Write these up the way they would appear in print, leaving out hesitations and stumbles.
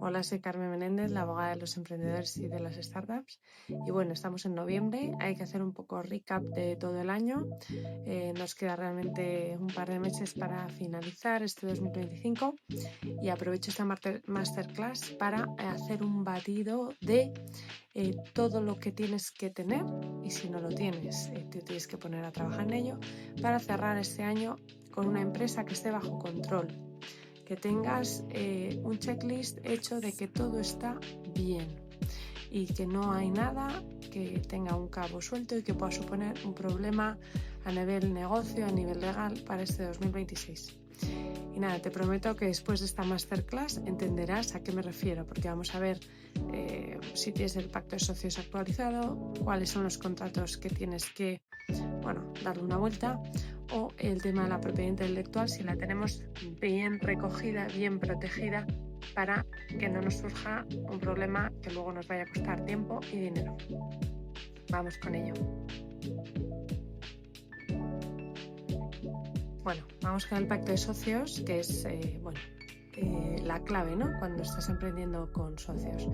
Hola, soy Carmen Menéndez, la abogada de los emprendedores y de las startups. Y bueno, estamos en noviembre, hay que hacer un poco recap de todo el año. Nos queda realmente un par de meses para finalizar este 2025 y aprovecho esta masterclass para hacer un batido de todo lo que tienes que tener, y si no lo tienes, te tienes que poner a trabajar en ello para cerrar este año con una empresa que esté bajo control, que tengas un checklist hecho de que todo está bien y que no hay nada que tenga un cabo suelto y que pueda suponer un problema a nivel negocio, a nivel legal para este 2026. Y nada, te prometo que después de esta masterclass entenderás a qué me refiero, porque vamos a ver si tienes el pacto de socios actualizado, cuáles son los contratos que tienes que darle una vuelta, o el tema de la propiedad intelectual, si la tenemos bien recogida, bien protegida, para que no nos surja un problema que luego nos vaya a costar tiempo y dinero. Vamos con ello. Bueno, vamos con el pacto de socios, que es la clave, ¿no?, cuando estás emprendiendo con socios.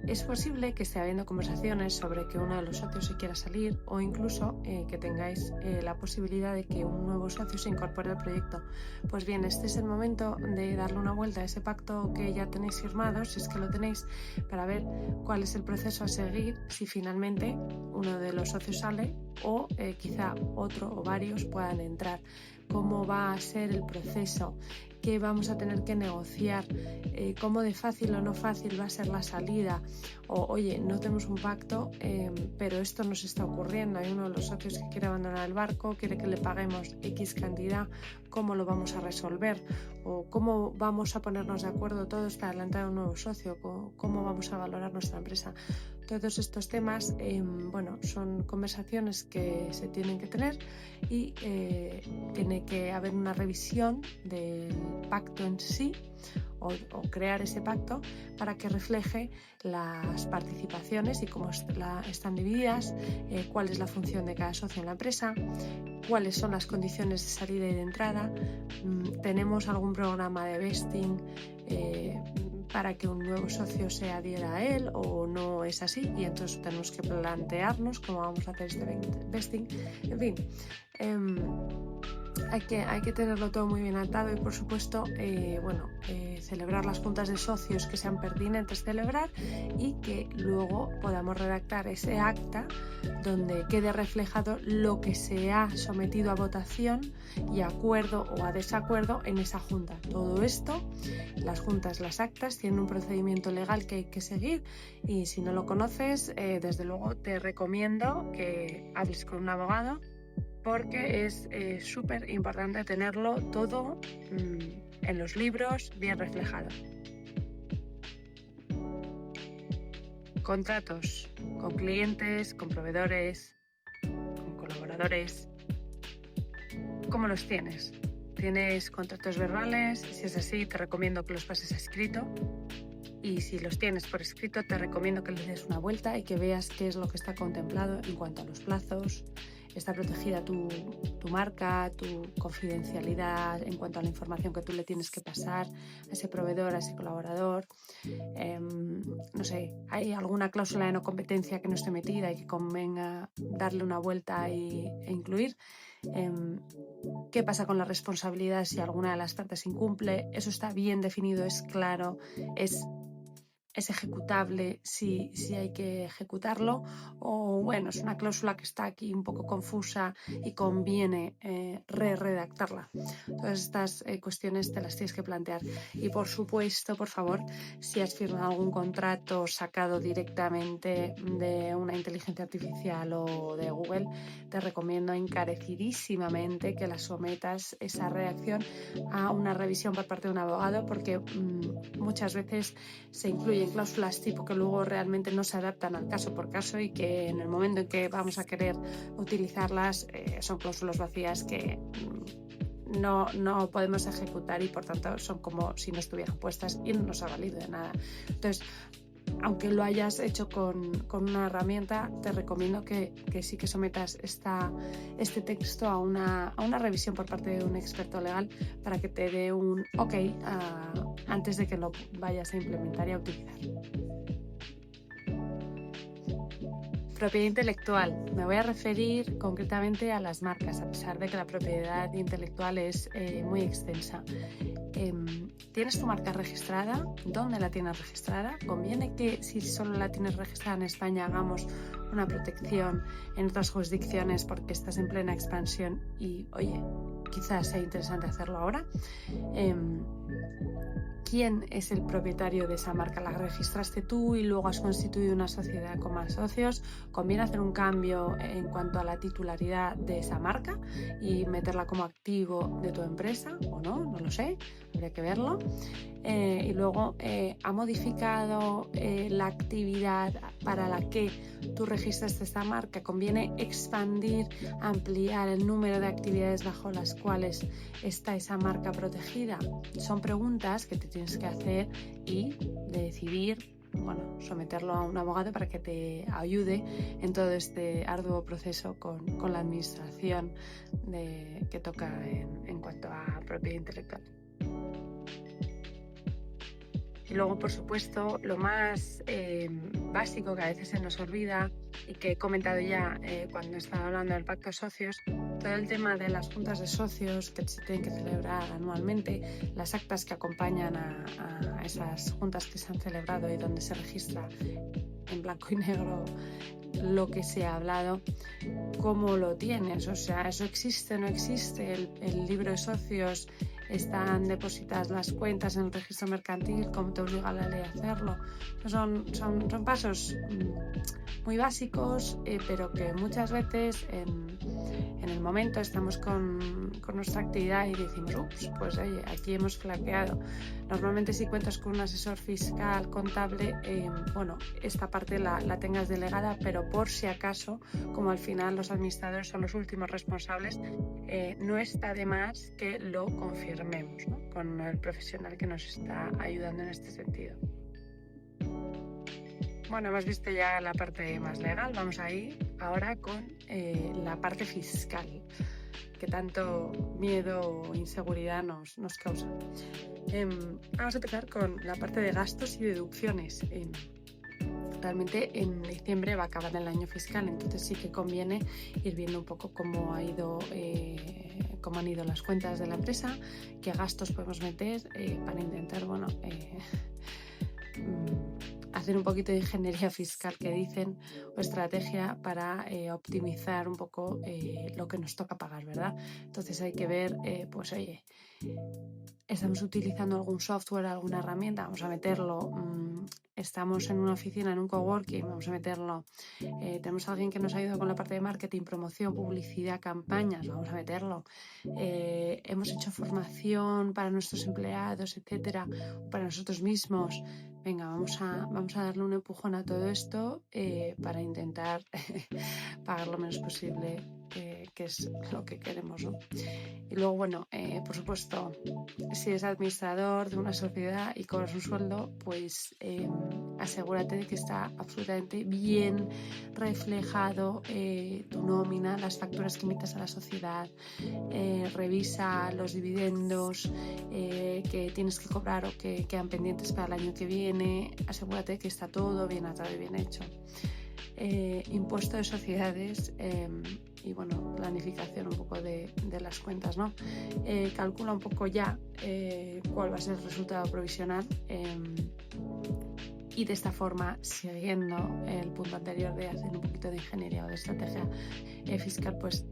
Es posible que esté habiendo conversaciones sobre que uno de los socios se quiera salir, o incluso que tengáis la posibilidad de que un nuevo socio se incorpore al proyecto. Pues bien, este es el momento de darle una vuelta a ese pacto que ya tenéis firmado, si es que lo tenéis, para ver cuál es el proceso a seguir si finalmente uno de los socios sale o quizá otro o varios puedan entrar. Cómo va a ser el proceso, qué vamos a tener que negociar, cómo de fácil o no fácil va a ser la salida, o oye, no tenemos un pacto, pero esto nos está ocurriendo, hay uno de los socios que quiere abandonar el barco, quiere que le paguemos X cantidad, ¿cómo lo vamos a resolver? O cómo vamos a ponernos de acuerdo todos para adelantar un nuevo socio, cómo vamos a valorar nuestra empresa. Todos estos temas son conversaciones que se tienen que tener y tiene que haber una revisión del pacto en sí, o crear ese pacto para que refleje las participaciones y cómo están divididas, cuál es la función de cada socio en la empresa, cuáles son las condiciones de salida y de entrada, tenemos algún programa de vesting para que un nuevo socio se adhiera a él, o no es así, y entonces tenemos que plantearnos cómo vamos a hacer este vesting. En fin, hay que tenerlo todo muy bien atado y, por supuesto, celebrar las juntas de socios que sean pertinentes celebrar, y que luego podamos redactar ese acta donde quede reflejado lo que se ha sometido a votación y a acuerdo o a desacuerdo en esa junta. Todo esto, las juntas, las actas, tienen un procedimiento legal que hay que seguir, y si no lo conoces, desde luego te recomiendo que hables con un abogado, porque es súper importante tenerlo todo en los libros bien reflejado. Contratos con clientes, con proveedores, con colaboradores. ¿Cómo los tienes? ¿Tienes contratos verbales? Si es así, te recomiendo que los pases a escrito. Y si los tienes por escrito, te recomiendo que les des una vuelta y que veas qué es lo que está contemplado en cuanto a los plazos. Está protegida tu marca, tu confidencialidad en cuanto a la información que tú le tienes que pasar a ese proveedor, a ese colaborador. ¿Hay alguna cláusula de no competencia que no esté metida y que convenga darle una vuelta e incluir? ¿Qué pasa con la responsabilidad si alguna de las partes incumple? Eso está bien definido, es claro, es ejecutable si hay que ejecutarlo, o es una cláusula que está aquí un poco confusa y conviene redactarla. Todas estas cuestiones te las tienes que plantear. Y por supuesto, por favor, si has firmado algún contrato sacado directamente de una inteligencia artificial o de Google, te recomiendo encarecidísimamente que la sometas, esa redacción, a una revisión por parte de un abogado, porque muchas veces se incluyen cláusulas tipo que luego realmente no se adaptan al caso por caso, y que en el momento en que vamos a querer utilizarlas son cláusulas vacías que no podemos ejecutar, y por tanto son como si no estuvieran puestas y no nos ha valido de nada. Entonces, aunque lo hayas hecho con una herramienta, te recomiendo que sí que sometas este texto a una revisión por parte de un experto legal para que te dé un ok antes de que lo vayas a implementar y a utilizar. Propiedad intelectual. Me voy a referir concretamente a las marcas, a pesar de que la propiedad intelectual es muy extensa. ¿Tienes tu marca registrada? ¿Dónde la tienes registrada? ¿Conviene que si solo la tienes registrada en España hagamos una protección en otras jurisdicciones porque estás en plena expansión y, oye, quizás sea interesante hacerlo ahora? ¿Quién es el propietario de esa marca? ¿La registraste tú y luego has constituido una sociedad con más socios? ¿Conviene hacer un cambio en cuanto a la titularidad de esa marca y meterla como activo de tu empresa o no? No lo sé, habría que verlo. Y luego, ¿ha modificado la actividad para la que tú registraste esta marca? ¿Conviene expandir, ampliar el número de actividades bajo las cuales está esa marca protegida? Son preguntas que te tienes que hacer y de decidir, someterlo a un abogado para que te ayude en todo este arduo proceso con la administración que toca en cuanto a propiedad intelectual. Y luego, por supuesto, lo más básico que a veces se nos olvida y que he comentado ya cuando estaba hablando del pacto de socios, todo el tema de las juntas de socios que se tienen que celebrar anualmente, las actas que acompañan a esas juntas que se han celebrado y donde se registra en blanco y negro lo que se ha hablado, cómo lo tienes, o sea, eso existe, no existe, el libro de socios, están depositadas las cuentas en el registro mercantil, cómo te obliga la ley a hacerlo. Son pasos muy básicos, pero que muchas veces en el momento estamos con nuestra actividad y decimos, ups, pues oye, aquí hemos flaqueado. Normalmente si cuentas con un asesor fiscal, contable, esta parte la tengas delegada, pero por si acaso, como al final los administradores son los últimos responsables, no está de más que lo confirmemos, ¿no?, con el profesional que nos está ayudando en este sentido. Bueno, hemos visto ya la parte más legal, vamos a ir ahora con la parte fiscal, que tanto miedo o inseguridad nos causa. Vamos a empezar con la parte de gastos y deducciones. Realmente en diciembre va a acabar el año fiscal, entonces sí que conviene ir viendo un poco cómo han ido las cuentas de la empresa, qué gastos podemos meter para intentar hacer un poquito de ingeniería fiscal que dicen, o estrategia para optimizar un poco lo que nos toca pagar, ¿verdad? Entonces hay que ver, ¿estamos utilizando algún software, alguna herramienta? Vamos a meterlo. Estamos en una oficina, en un coworking, vamos a meterlo. Tenemos a alguien que nos ayuda con la parte de marketing, promoción, publicidad, campañas, vamos a meterlo. Hemos hecho formación para nuestros empleados, etcétera, para nosotros mismos. Venga, vamos a darle un empujón a todo esto para intentar pagar lo menos posible, que es lo que queremos, ¿no? Y luego, por supuesto, si eres administrador de una sociedad y cobras un sueldo, pues asegúrate de que está absolutamente bien reflejado tu nómina, las facturas que emites a la sociedad, revisa los dividendos que tienes que cobrar o que quedan pendientes para el año que viene, asegúrate de que está todo bien atado y bien hecho. Impuesto de sociedades y planificación un poco de las cuentas, ¿no? Calcula un poco ya cuál va a ser el resultado provisional y de esta forma, siguiendo el punto anterior de hacer un poquito de ingeniería o de estrategia fiscal, pues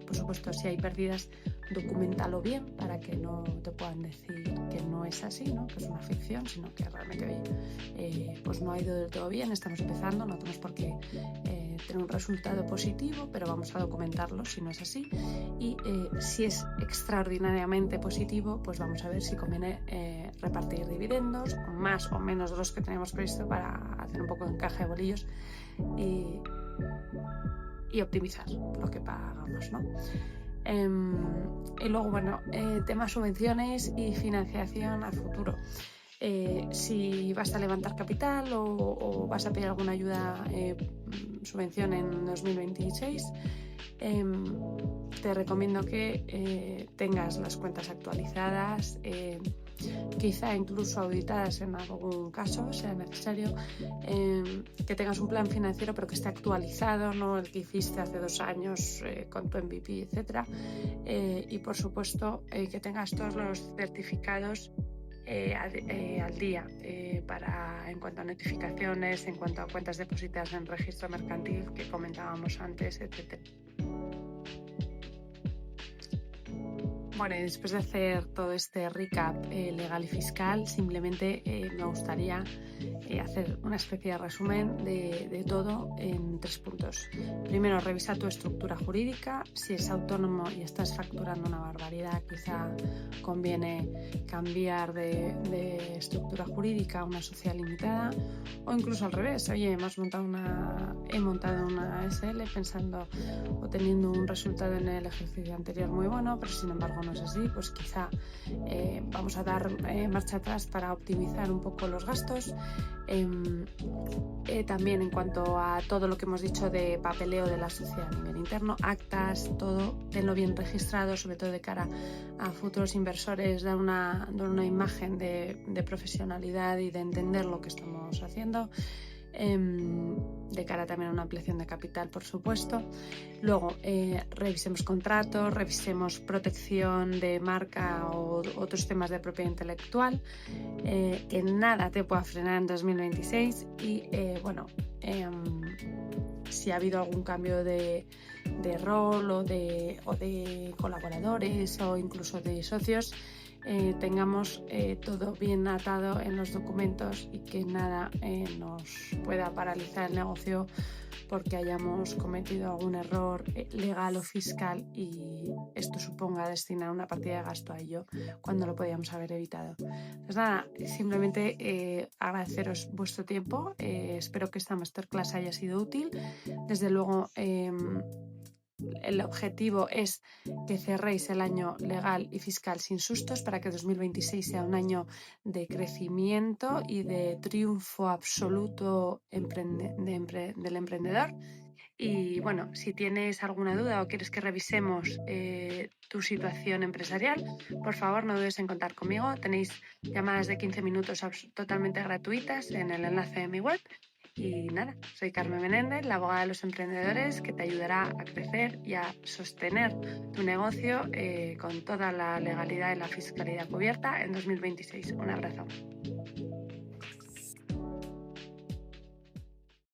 por supuesto, si hay pérdidas, docúmentalo bien para que no te puedan decir que no es así, ¿no?, que es una ficción, sino que realmente pues no ha ido del todo bien, estamos empezando, no tenemos por qué tener un resultado positivo, pero vamos a documentarlo si no es así. Y si es extraordinariamente positivo, pues vamos a ver si conviene repartir dividendos, más o menos de los que tenemos previsto, para hacer un poco de encaje de bolillos y optimizar lo que pagamos, ¿no? Y luego, tema subvenciones y financiación a futuro. Si vas a levantar capital o vas a pedir alguna ayuda, subvención en 2026, te recomiendo que tengas las cuentas actualizadas, quizá incluso auditadas en algún caso, sea necesario, que tengas un plan financiero pero que esté actualizado, no el que hiciste hace 2 años con tu MVP, etc. Y por supuesto que tengas todos los certificados al día, en cuanto a notificaciones, en cuanto a cuentas depositadas en registro mercantil que comentábamos antes, etc. Bueno, y después de hacer todo este recap legal y fiscal, simplemente me gustaría hacer una especie de resumen de todo en 3 puntos. Primero, revisa tu estructura jurídica. Si eres autónomo y estás facturando una barbaridad, quizá conviene cambiar de estructura jurídica a una sociedad limitada, o incluso al revés. Oye, he montado una SL pensando o teniendo un resultado en el ejercicio anterior muy bueno, pero sin embargo no es así, pues quizá vamos a dar marcha atrás para optimizar un poco los gastos. También en cuanto a todo lo que hemos dicho de papeleo de la sociedad a nivel interno, actas, todo, tenlo bien registrado, sobre todo de cara a futuros inversores, dar una imagen de profesionalidad y de entender lo que estamos haciendo. De cara también a una ampliación de capital, por supuesto. Luego, revisemos contratos, revisemos protección de marca o otros temas de propiedad intelectual, que nada te pueda frenar en 2026 y, si ha habido algún cambio de rol o de colaboradores o incluso de socios, tengamos todo bien atado en los documentos y que nada nos pueda paralizar el negocio porque hayamos cometido algún error legal o fiscal y esto suponga destinar una partida de gasto a ello cuando lo podíamos haber evitado. Pues nada, simplemente agradeceros vuestro tiempo. Espero que esta masterclass haya sido útil. Desde luego, el objetivo es que cerréis el año legal y fiscal sin sustos para que 2026 sea un año de crecimiento y de triunfo absoluto del emprendedor. Y bueno, si tienes alguna duda o quieres que revisemos tu situación empresarial, por favor no dudes en contar conmigo. Tenéis llamadas de 15 minutos totalmente gratuitas en el enlace de mi web. Y nada, soy Carmen Menéndez, la abogada de los emprendedores, que te ayudará a crecer y a sostener tu negocio con toda la legalidad y la fiscalidad cubierta en 2026. Un abrazo.